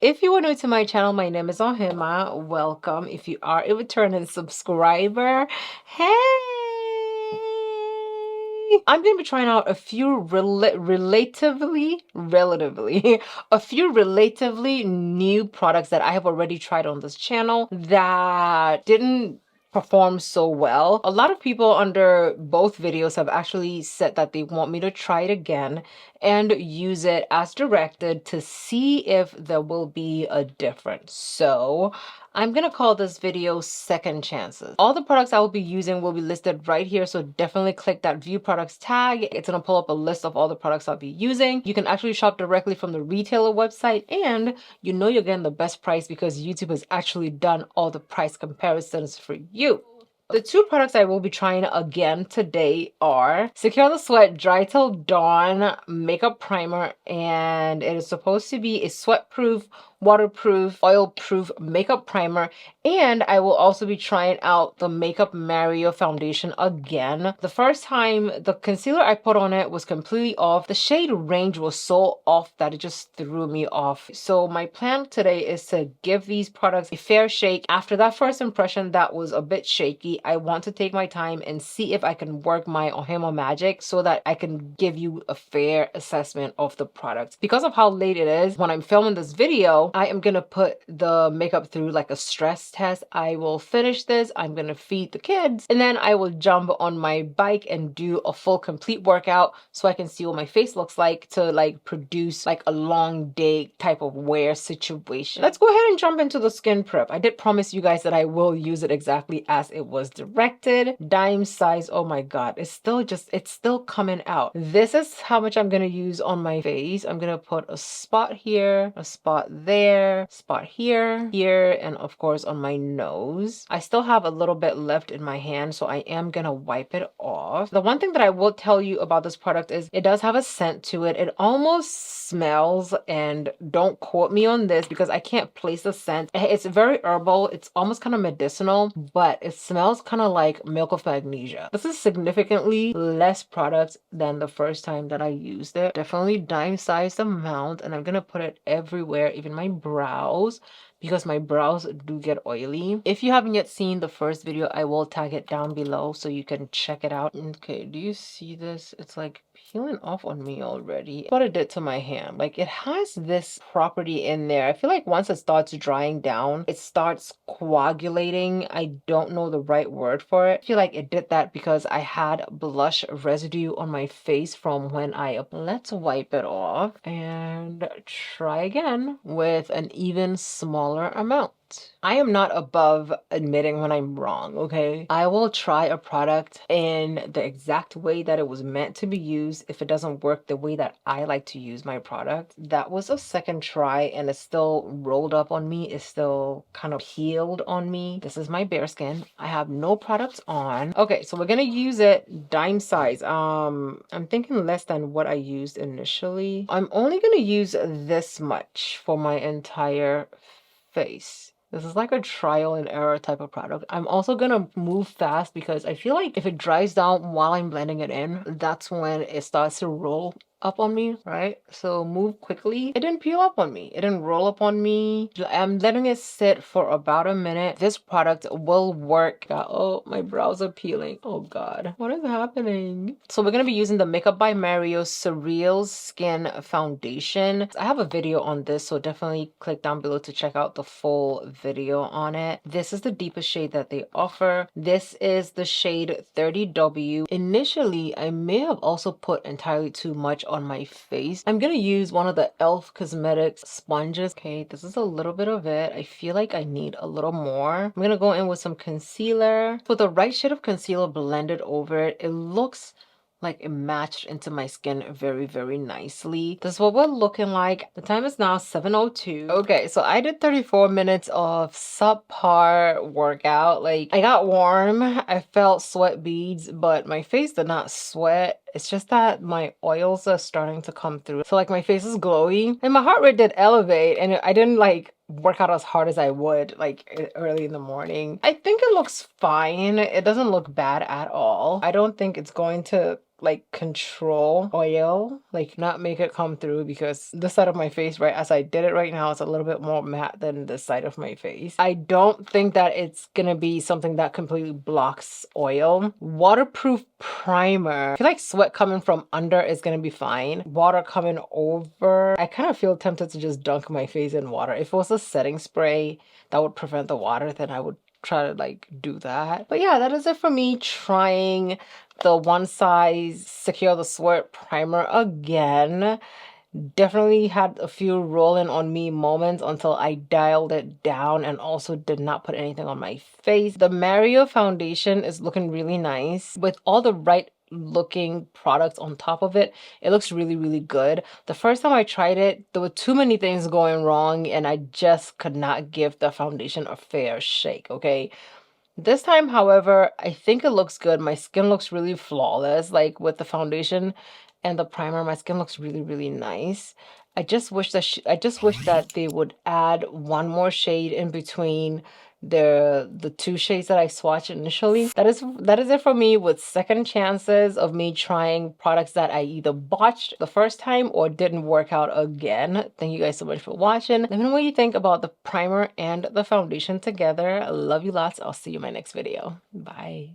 If you are new to my channel, my name is Ohemaa. Welcome. If you are a returning subscriber, hey! I'm going to be trying out a few relatively, a few relatively new products that I have already tried on this channel that didn't perform so well. A lot of people under both videos have actually said that they want me to try it again and use it as directed to see if there will be a difference. So I'm gonna call this video Second Chances. All the products I will be using will be listed right here, so definitely click that view products tag. It's gonna pull up a list of all the products I'll be using. You can actually shop directly from the retailer website, and you know you're getting the best price because YouTube has actually done all the price comparisons for you. The two products I will be trying again today are Secure the Sweat Dry Till Dawn Makeup Primer, and it is supposed to be a sweat-proof, waterproof, oil-proof makeup primer. And I will also be trying out the Makeup Mario foundation again. The first time, the concealer I put on it was completely off. The shade range was so off that it just threw me off. So my plan today is to give these products a fair shake. After that first impression that was a bit shaky, I want to take my time and see if I can work my Ohemaa magic so that I can give you a fair assessment of the product. Because of how late it is, when I'm filming this video, I am gonna put the makeup through like a stress test. I will finish this, I'm gonna feed the kids, and then I will jump on my bike and do a full complete workout so I can see what my face looks like to like produce like a long day type of wear situation. Let's go ahead and jump into the skin prep. I did promise you guys that I will use it exactly as it was directed. Dime size, oh my god, it's still coming out. This is how much I'm gonna use on my face. I'm gonna put a spot here, a spot there, spot here, and of course on my nose. I still have a little bit left in my hand, so I am gonna wipe it off. The one thing that I will tell you about this product is it does have a scent to it. It almost smells, and don't quote me on this because I can't place the scent. It's very herbal. It's almost kind of medicinal, but it smells kind of like milk of magnesia. This is significantly less product than the first time that I used it. Definitely dime-sized amount, and I'm gonna put it everywhere, even my brows, because my brows do get oily. If you haven't yet seen the first video, I will tag it down below so you can check it out. Okay, do you see this? It's like peeling off on me already. What it did to my hand. Like, it has this property in there. I feel like once it starts drying down, it starts coagulating. I don't know the right word for it. I feel like it did that because I had blush residue on my face from when I... Let's wipe it off and try again with an even smaller amount. I am not above admitting when I'm wrong, okay? I will try a product in the exact way that it was meant to be used if it doesn't work the way that I like to use my product. That was a second try and it's still rolled up on me. It's still kind of peeled on me. This is my bare skin. I have no products on. Okay, so we're gonna use it dime size. I'm thinking less than what I used initially. I'm only gonna use this much for my entire face. This is like a trial and error type of product. I'm also gonna move fast because I feel like if it dries down while I'm blending it in, that's when it starts to roll up on me, right? So move quickly. It didn't peel up on me. It didn't roll up on me. I'm letting it sit for about a minute. This product will work. Oh, my brows are peeling. Oh god, what is happening? So we're gonna be using the Makeup by Mario Surreal Skin Foundation. I have a video on this, so definitely click down below to check out the full video on it. This is the deepest shade that they offer. This is the shade 30W. Initially, I may have also put entirely too much on my face. I'm gonna use one of the e.l.f. Cosmetics sponges. Okay, this is a little bit of it. I feel like I need a little more. I'm gonna go in with some concealer. With the right shade of concealer blended over it, it looks like it matched into my skin very, very nicely. This is what we're looking like. The time is now 7:02. Okay, so I did 34 minutes of subpar workout. Like, I got warm, I felt sweat beads, but my face did not sweat. It's just that my oils are starting to come through. So like my face is glowy and my heart rate did elevate, and I didn't like work out as hard as I would like early in the morning. I think it looks fine. It doesn't look bad at all. I don't think it's going to like control oil, like not make it come through, because this side of my face, right, as I did it right now, it's a little bit more matte than this side of my face. I don't think that it's gonna be something that completely blocks oil. Waterproof primer. I feel like sweat coming from under is gonna be fine. Water coming over, I kind of feel tempted to just dunk my face in water. If it was a setting spray that would prevent the water, then I would try to like do that. But yeah, that is it for me trying the One Size Secure the Sweat primer again. Definitely had a few rolling on me moments until I dialed it down and also did not put anything on my face. The Mario foundation is looking really nice with all the right looking products on top of it. It looks really, really good. The first time I tried it, there were too many things going wrong and I just could not give the foundation a fair shake, okay? This time, however, I think it looks good. My skin looks really flawless, like with the foundation and the primer. My skin looks really, really nice. I just wish that they would add one more shade in between the two shades that I swatched initially. That is it for me with second chances of me trying products that I either botched the first time or didn't work out again. Thank you guys so much for watching. Let me know what you think about the primer and the foundation together. I love you lots. I'll see you in my next video. Bye.